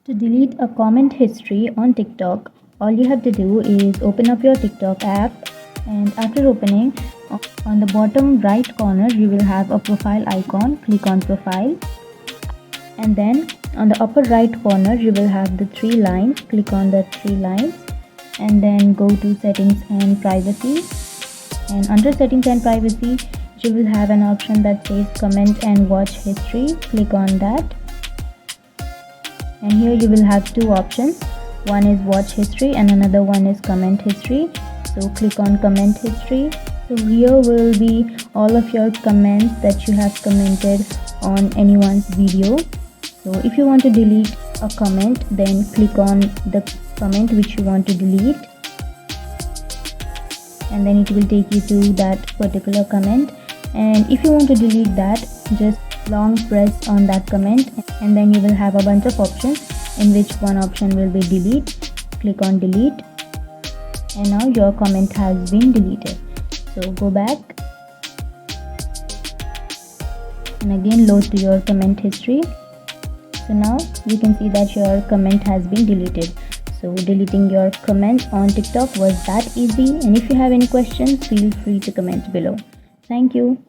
To delete a comment history on TikTok, all you have to do is open up your TikTok app, and after opening, on the bottom right corner you will have a profile icon. Click on profile, and then on the upper right corner you will have the three lines. Click on the three lines and then go to settings and privacy, and under settings and privacy you will have an option that says comment and watch history. Click on that, and here you will have two options. One is watch history and another one is comment history. So click on comment history. So here will be all of your comments that you have commented on anyone's video. So if you want to delete a comment, then click on the comment which you want to delete, and then it will take you to that particular comment. And if you want to delete that, just long press on that comment, and then you will have a bunch of options in which one option will be delete. Click on delete, and now your comment has been deleted. So go back and again load to your comment history. So now you can see that your comment has been deleted. So deleting your comment on TikTok was that easy, and if you have any questions, feel free to comment below. Thank you.